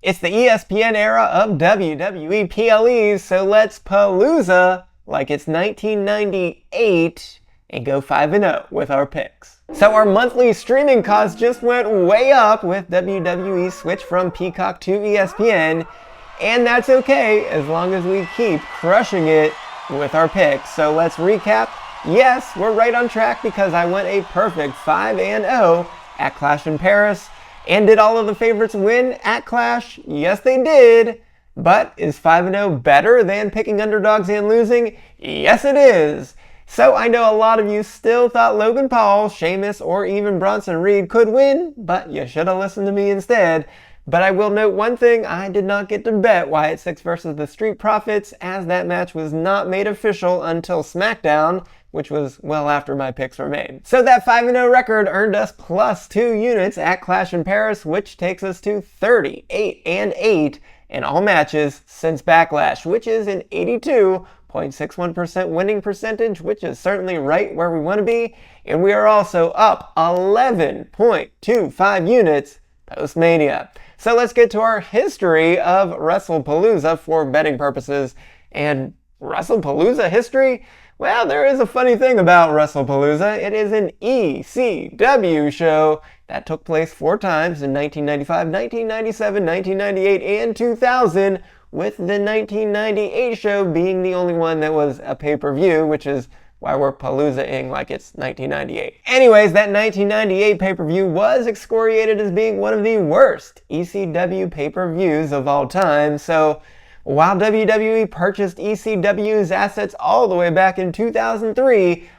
It's the ESPN era of WWE PLEs, so let's palooza like it's 1998 and go 5-0 with our picks. So our monthly streaming costs just went way up with WWE switch from Peacock to ESPN, and that's okay as long as we keep crushing it with our picks. So let's recap. Yes, we're right on track because I went a perfect 5-0 at Clash in Paris. And did all of the favorites win at Clash? Yes, they did. But is 5-0 better than picking underdogs and losing? Yes, it is. So I know a lot of you still thought Logan Paul, Sheamus, or even Bronson Reed could win, but you should have listened to me instead. But I will note one thing, I did not get to bet Wyatt Six versus the Street Profits, as that match was not made official until SmackDown, which was well after my picks were made. So that 5-0 record earned us +2 units at Clash in Paris, which takes us to 38-8 in all matches since BackLash, which is an 82.61% winning percentage, which is certainly right where we want to be. And we are also up 11.25 units post-Mania. So let's get to our history of Wrestlepalooza for betting purposes. And Wrestlepalooza history? Well, there is a funny thing about Wrestlepalooza. It is an ECW show that took place 4 times in 1995, 1997, 1998, and 2000, with the 1998 show being the only one that was a pay-per-view, which is why we're palooza-ing like it's 1998. Anyways, that 1998 pay-per-view was excoriated as being one of the worst ECW pay-per-views of all time, so while WWE purchased ECW's assets all the way back in 2003,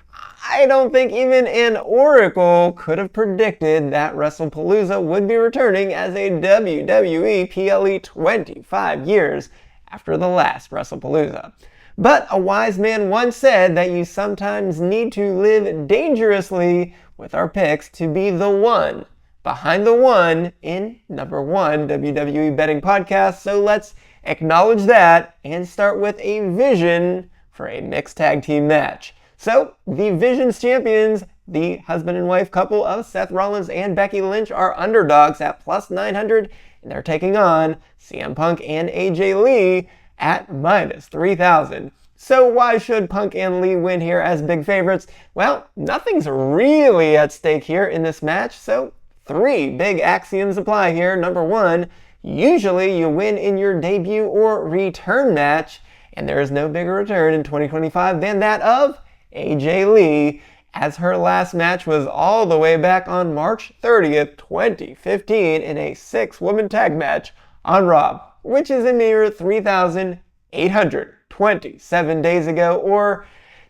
I don't think even an oracle could have predicted that Wrestlepalooza would be returning as a WWE PLE 25 years after the last Wrestlepalooza. But a wise man once said that you sometimes need to live dangerously with our picks to be the one behind the one in number 1 WWE betting podcast. So let's acknowledge that and start with a vision for a mixed tag team match. So the Vision's champions, the husband and wife couple of Seth Rollins and Becky Lynch, are underdogs at +900, and they're taking on CM Punk and AJ Lee at -3,000. So why should Punk and Lee win here as big favorites? Well, nothing's really at stake here in this match, so 3 big axioms apply here. Number 1, usually you win in your debut or return match, and there is no bigger return in 2025 than that of AJ Lee, as her last match was all the way back on March 30th, 2015 in a 6-woman tag match on Raw, which is a mere 3,827 days ago, or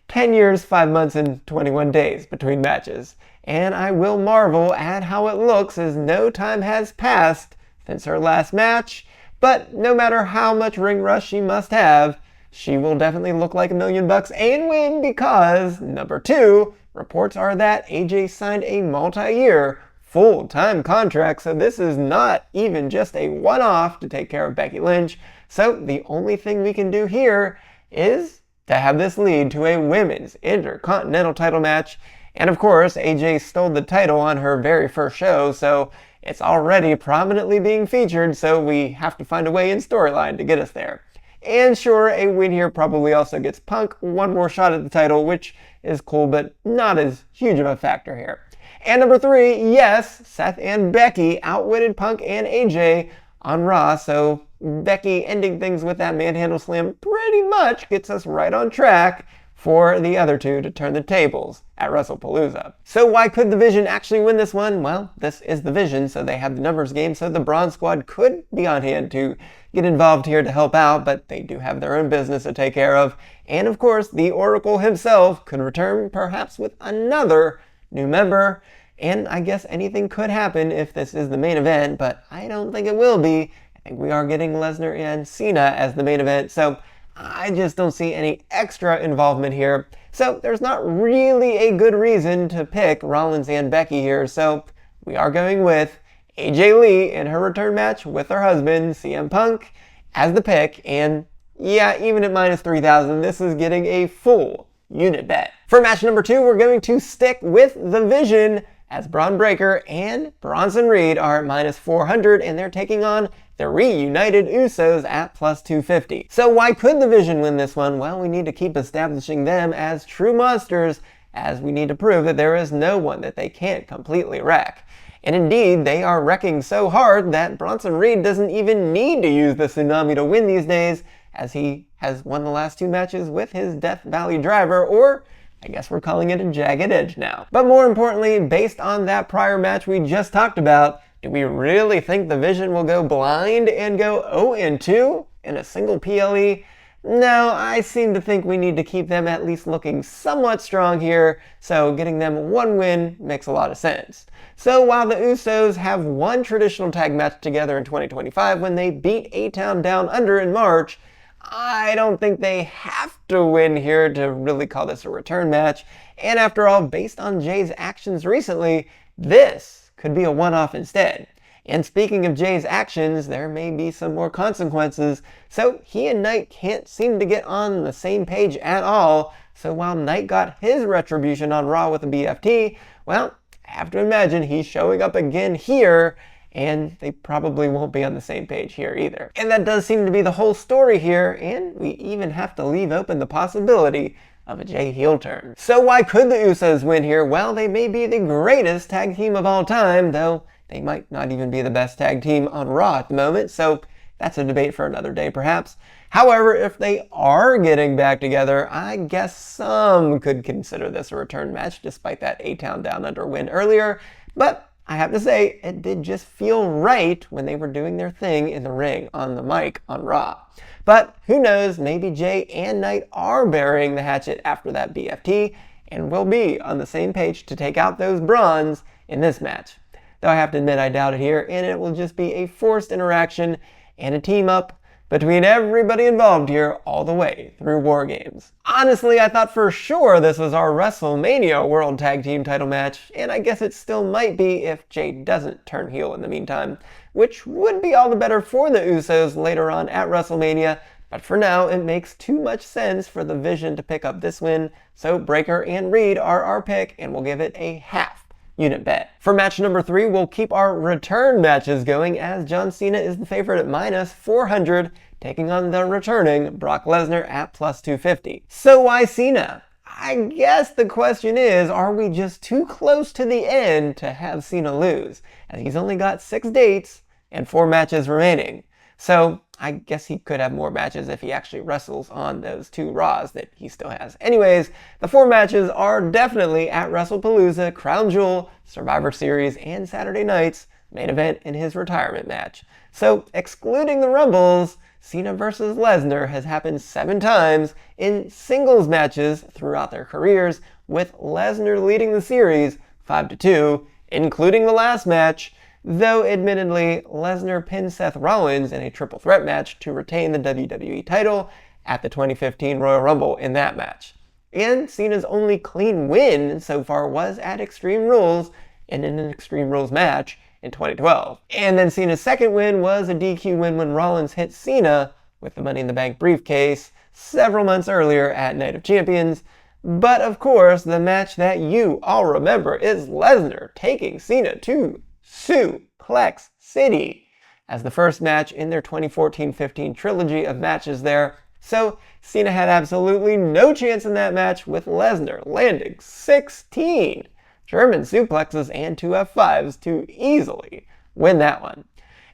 10 years, 5 months, and 21 days between matches. And I will marvel at how it looks as no time has passed since her last match, but no matter how much ring rust she must have, she will definitely look like $1 million and win because, number 2, reports are that AJ signed a multi-year full-time contract, so this is not even just a one-off to take care of Becky Lynch. So the only thing we can do here is to have this lead to a women's intercontinental title match. And of course, AJ stole the title on her very first show, so it's already prominently being featured, so we have to find a way in storyline to get us there. And sure, a win here probably also gets Punk one more shot at the title, which is cool, but not as huge of a factor here. And number 3, yes, Seth and Becky outwitted Punk and AJ on Raw, so Becky ending things with that manhandle slam pretty much gets us right on track for the other 2 to turn the tables at Wrestlepalooza. So why could the Vision actually win this one? Well, this is the Vision, so they have the numbers game, so the Braun Squad could be on hand to get involved here to help out, but they do have their own business to take care of. And of course, the Oracle himself could return, perhaps with another new member. And I guess anything could happen if this is the main event, but I don't think it will be. I think we are getting Lesnar and Cena as the main event, so I just don't see any extra involvement here. So there's not really a good reason to pick Rollins and Becky here, so we are going with AJ Lee in her return match with her husband, CM Punk, as the pick. And yeah, even at -3,000, this is getting a full unit bet. For match number 2, we're going to stick with the Vision, as Braun Breaker and Bronson Reed are at -400, and they're taking on the reunited Usos at plus 250. So why could the Vision win this one? Well, we need to keep establishing them as true monsters, as we need to prove that there is no one that they can't completely wreck. And indeed, they are wrecking so hard that Bronson Reed doesn't even need to use the Tsunami to win these days, as he has won the last 2 matches with his Death Valley driver, or I guess we're calling it a Jagged Edge now. But more importantly, based on that prior match we just talked about, do we really think the Vision will go blind and go 0-2 in a single PLE? No, I seem to think we need to keep them at least looking somewhat strong here, so getting them 1 win makes a lot of sense. So while the Usos have one traditional tag match together in 2025 when they beat A-Town Down Under in March, I don't think they have to win here to really call this a return match. And after all, based on Jay's actions recently, this could be a one-off instead. And speaking of Jay's actions, there may be some more consequences. So he and Knight can't seem to get on the same page at all. So while Knight got his retribution on Raw with a BFT, well, I have to imagine he's showing up again here, and they probably won't be on the same page here either. And that does seem to be the whole story here, and we even have to leave open the possibility of a Jay heel turn. So why could the Usos win here? Well, they may be the greatest tag team of all time, though they might not even be the best tag team on Raw at the moment, so that's a debate for another day perhaps. However, if they are getting back together, I guess some could consider this a return match despite that A-Town Down Under win earlier, but I have to say, it did just feel right when they were doing their thing in the ring on the mic on Raw. But who knows, maybe Jay and Knight are burying the hatchet after that BFT and will be on the same page to take out those Brawns in this match. Though I have to admit I doubt it here, and it will just be a forced interaction and a team up between everybody involved here all the way through War Games. Honestly, I thought for sure this was our WrestleMania World Tag Team title match, and I guess it still might be if Jay doesn't turn heel in the meantime, which would be all the better for the Usos later on at WrestleMania, but for now it makes too much sense for the Vision to pick up this win, so Breakker and Reed are our pick, and we'll give it a half unit bet. For match number 3, we'll keep our return matches going as John Cena is the favorite at minus 400, taking on the returning Brock Lesnar at plus 250. So why Cena? I guess the question is, are we just too close to the end to have Cena lose? As he's only got 6 dates and 4 matches remaining. So I guess he could have more matches if he actually wrestles on those 2 Raws that he still has. Anyways, the 4 matches are definitely at Wrestlepalooza, Crown Jewel, Survivor Series, and Saturday night's main event in his retirement match. So excluding the Rumbles, Cena versus Lesnar has happened 7 times in singles matches throughout their careers, with Lesnar leading the series 5-2, including the last match, though admittedly Lesnar pinned Seth Rollins in a triple threat match to retain the WWE title at the 2015 Royal Rumble in that match. And Cena's only clean win so far was at Extreme Rules in an Extreme Rules match in 2012. And then Cena's second win was a DQ win when Rollins hit Cena with the Money in the Bank briefcase several months earlier at Night of Champions. But of course, the match that you all remember is Lesnar taking Cena to Suplex City as the first match in their 2014-15 trilogy of matches there. So Cena had absolutely no chance in that match, with Lesnar landing 16 German suplexes and 2 F5s to easily win that one.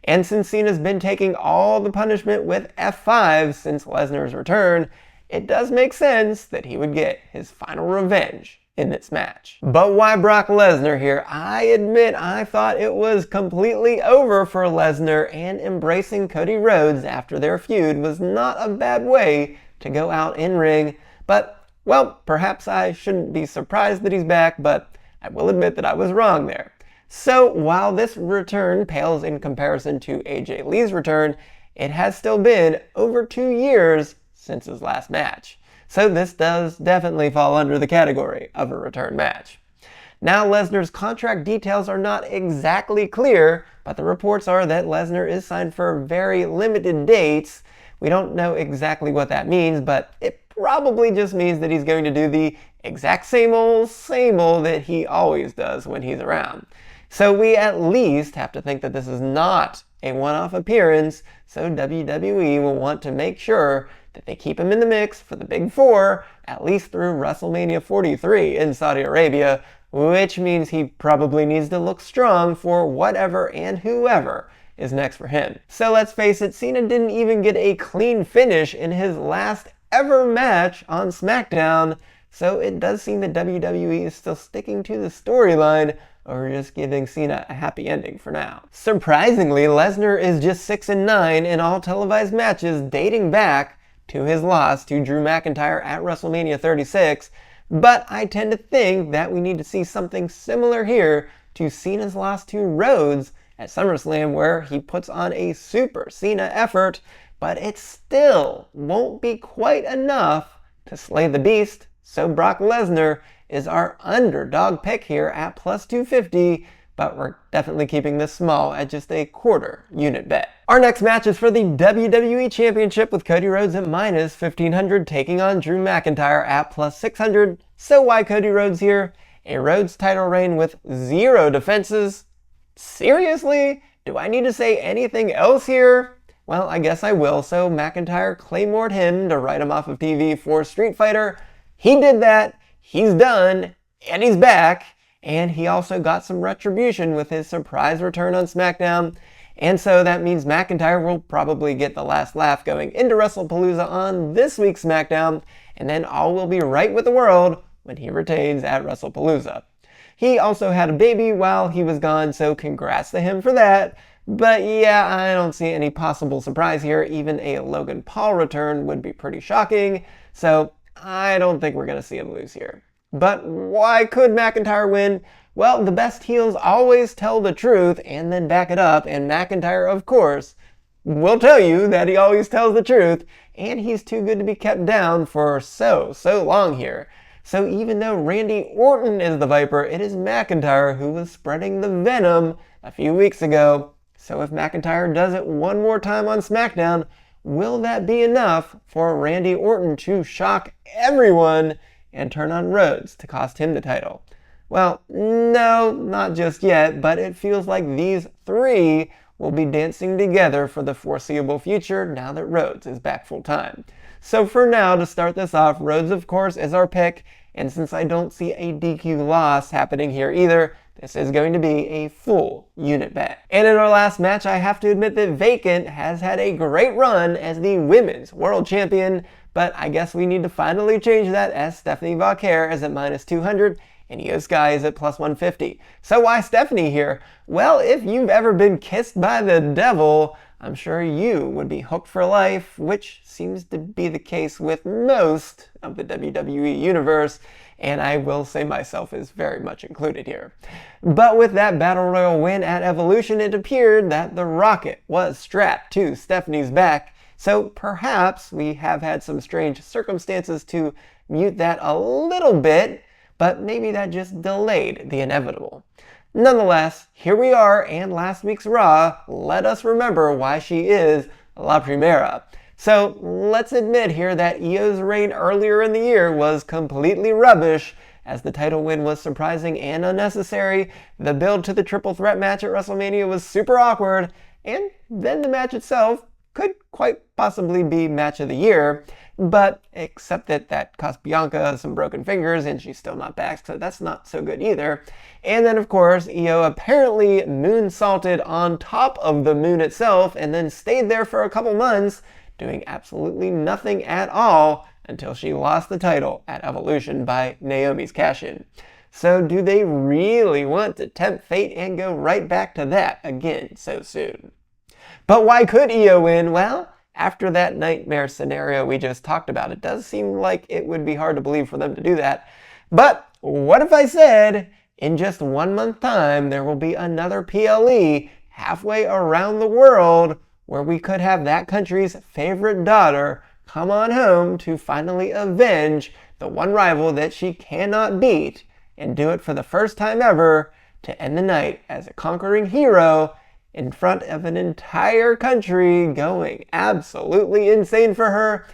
And since Cena's been taking all the punishment with F5s since Lesnar's return, it does make sense that he would get his final revenge in this match. But why Brock Lesnar here? I admit I thought it was completely over for Lesnar, and embracing Cody Rhodes after their feud was not a bad way to go out in ring. But, well, perhaps I shouldn't be surprised that he's back, but I will admit that I was wrong there. So while this return pales in comparison to AJ Lee's return, it has still been over 2 years since his last match. So this does definitely fall under the category of a return match. Now, Lesnar's contract details are not exactly clear, but the reports are that Lesnar is signed for very limited dates. We don't know exactly what that means, but it probably just means that he's going to do the exact same old that he always does when he's around. So we at least have to think that this is not a one-off appearance, so WWE will want to make sure that they keep him in the mix for the Big Four, at least through WrestleMania 43 in Saudi Arabia, which means he probably needs to look strong for whatever and whoever is next for him. So let's face it, Cena didn't even get a clean finish in his last ever match on SmackDown, so it does seem that WWE is still sticking to the storyline or just giving Cena a happy ending for now. Surprisingly, Lesnar is just 6-9 in all televised matches dating back to his loss to Drew McIntyre at WrestleMania 36, but I tend to think that we need to see something similar here to Cena's loss to Rhodes at SummerSlam, where he puts on a super Cena effort, but it still won't be quite enough to slay the beast, so Brock Lesnar is our underdog pick here at plus 250, but we're definitely keeping this small at just a quarter unit bet. Our next match is for the WWE Championship with Cody Rhodes at minus 1500 taking on Drew McIntyre at plus 600. So why Cody Rhodes here? A Rhodes title reign with 0 defenses? Seriously? Do I need to say anything else here? Well, I guess I will. So McIntyre claymored him to write him off of TV for Street Fighter. He did that. He's done. And he's back. And he also got some retribution with his surprise return on SmackDown. And so that means McIntyre will probably get the last laugh going into Wrestlepalooza on this week's SmackDown. And then all will be right with the world when he retains at Wrestlepalooza. He also had a baby while he was gone, so congrats to him for that. But yeah, I don't see any possible surprise here. Even a Logan Paul return would be pretty shocking. So I don't think we're going to see him lose here. But why could McIntyre win? Well, the best heels always tell the truth and then back it up. And McIntyre, of course, will tell you that he always tells the truth. And he's too good to be kept down for so long here. So even though Randy Orton is the Viper, it is McIntyre who was spreading the venom a few weeks ago. So if McIntyre does it one more time on SmackDown, will that be enough for Randy Orton to shock everyone and turn on Rhodes to cost him the title? Well, no, not just yet, but it feels like these three will be dancing together for the foreseeable future now that Rhodes is back full time. So for now, to start this off, Rhodes, of course, is our pick, and since I don't see a DQ loss happening here either, this is going to be a full unit bet. And in our last match, I have to admit that Vacant has had a great run as the Women's World Champion, but I guess we need to finally change that as Stephanie Vaquer is at minus 200 and Io Sky is at plus 150. So why Stephanie here? Well, if you've ever been kissed by the devil, I'm sure you would be hooked for life, which seems to be the case with most of the WWE universe, and I will say myself is very much included here. But with that Battle Royal win at Evolution, it appeared that the rocket was strapped to Stephanie's back, so perhaps we have had some strange circumstances to mute that a little bit, but maybe that just delayed the inevitable. Nonetheless, here we are, and last week's Raw let us remember why she is La Primera. So let's admit here that Io's reign earlier in the year was completely rubbish, as the title win was surprising and unnecessary, the build to the triple threat match at WrestleMania was super awkward, and then the match itself could quite possibly be match of the year, but except that cost Bianca some broken fingers and she's still not back, so that's not so good either. And then of course, Io apparently moonsaulted on top of the moon itself and then stayed there for a couple months, doing absolutely nothing at all until she lost the title at Evolution by Naomi's cash-in. So do they really want to tempt fate and go right back to that again so soon? But why could Io win? Well, after that nightmare scenario we just talked about, it does seem like it would be hard to believe for them to do that. But what if I said, in just 1 month time, there will be another PLE halfway around the world where we could have that country's favorite daughter come on home to finally avenge the one rival that she cannot beat and do it for the first time ever to end the night as a conquering hero in front of an entire country going absolutely insane for her.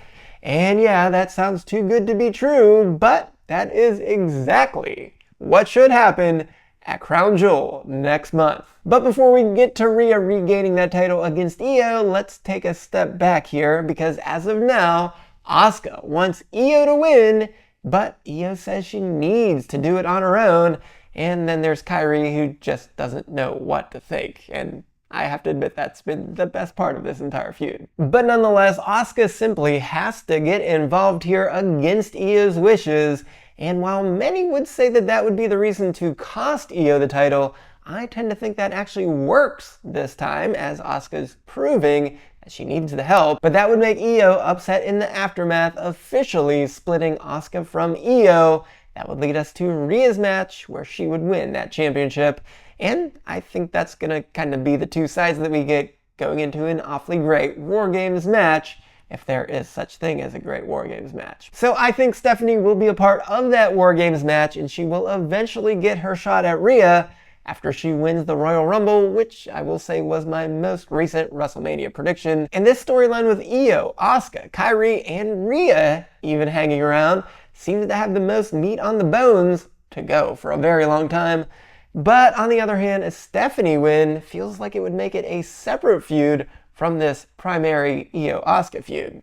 And yeah, that sounds too good to be true, but that is exactly what should happen at Crown Jewel next month. But before we get to Rhea regaining that title against Io, let's take a step back here, because as of now, Asuka wants Io to win, but Io says she needs to do it on her own. And then there's Kairi, who just doesn't know what to think. And I have to admit that's been the best part of this entire feud. But nonetheless, Asuka simply has to get involved here against Io's wishes. And while many would say that that would be the reason to cost Io the title, I tend to think that actually works this time, as Asuka's proving that she needs the help. But that would make Io upset in the aftermath, officially splitting Asuka from Io. That would lead us to Rhea's match, where she would win that championship. And I think that's going to kind of be the two sides that we get going into an awfully great War Games match, if there is such thing as a great War Games match. So I think Stephanie will be a part of that War Games match, and she will eventually get her shot at Rhea after she wins the Royal Rumble, which I will say was my most recent WrestleMania prediction. And this storyline with Io, Asuka, Kairi, and Rhea even hanging around seems to have the most meat on the bones to go for a very long time. But on the other hand, a Stephanie win feels like it would make it a separate feud from this primary Io-Asuka feud.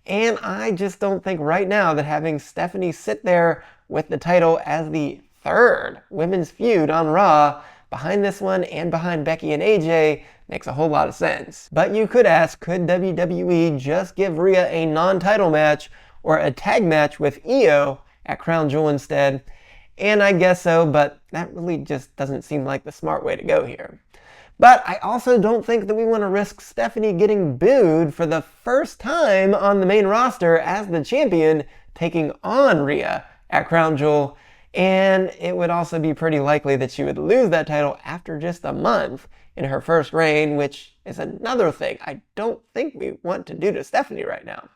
And I just don't think right now that having Stephanie sit there with the title as the third women's feud on Raw, behind this one and behind Becky and AJ, makes a whole lot of sense. But you could ask, could WWE just give Rhea a non-title match or a tag match with Io at Crown Jewel instead? And I guess so, but that really just doesn't seem like the smart way to go here. But I also don't think that we want to risk Stephanie getting booed for the first time on the main roster as the champion, taking on Rhea at Crown Jewel. And it would also be pretty likely that she would lose that title after just a month in her first reign, which is another thing I don't think we want to do to Stephanie right now.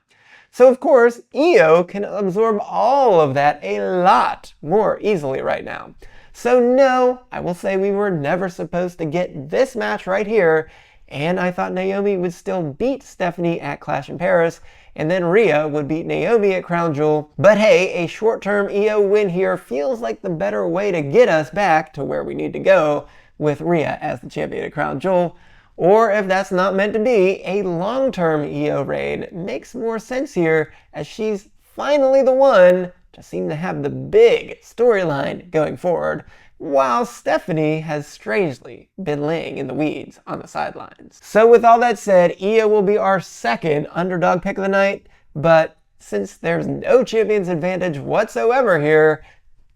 So of course, Io can absorb all of that a lot more easily right now. So no, I will say we were never supposed to get this match right here, and I thought Naomi would still beat Stephanie at Clash in Paris, and then Rhea would beat Naomi at Crown Jewel. But hey, a short-term Io win here feels like the better way to get us back to where we need to go with Rhea as the champion at Crown Jewel. Or if that's not meant to be, a long-term Io reign makes more sense here, as she's finally the one to seem to have the big storyline going forward, while Stephanie has strangely been laying in the weeds on the sidelines. So with all that said, Io will be our second underdog pick of the night, but since there's no champion's advantage whatsoever here,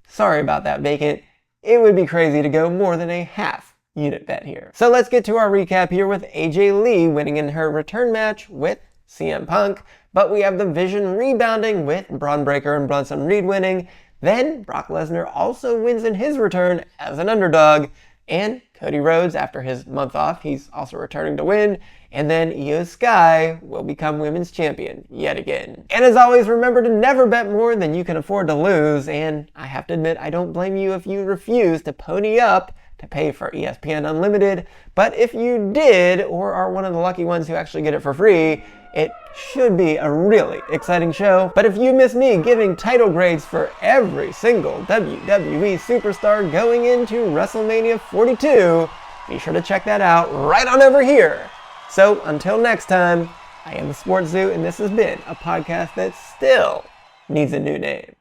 sorry about that, Vacant, it would be crazy to go more than a half unit bet here. So let's get to our recap here with AJ Lee winning in her return match with CM Punk, but we have the Vision rebounding with Braun Breaker and Bronson Reed winning. Then Brock Lesnar also wins in his return as an underdog, and Cody Rhodes, after his month off, he's also returning to win. And then Io Sky will become women's champion yet again. And as always, remember to never bet more than you can afford to lose. And I have to admit, I don't blame you if you refuse to pony up to pay for ESPN Unlimited. But if you did, or are one of the lucky ones who actually get it for free, it should be a really exciting show. But if you miss me giving title grades for every single WWE superstar going into WrestleMania 42, be sure to check that out right on over here. So until next time, I am the SportsZu, and this has been a podcast that still needs a new name.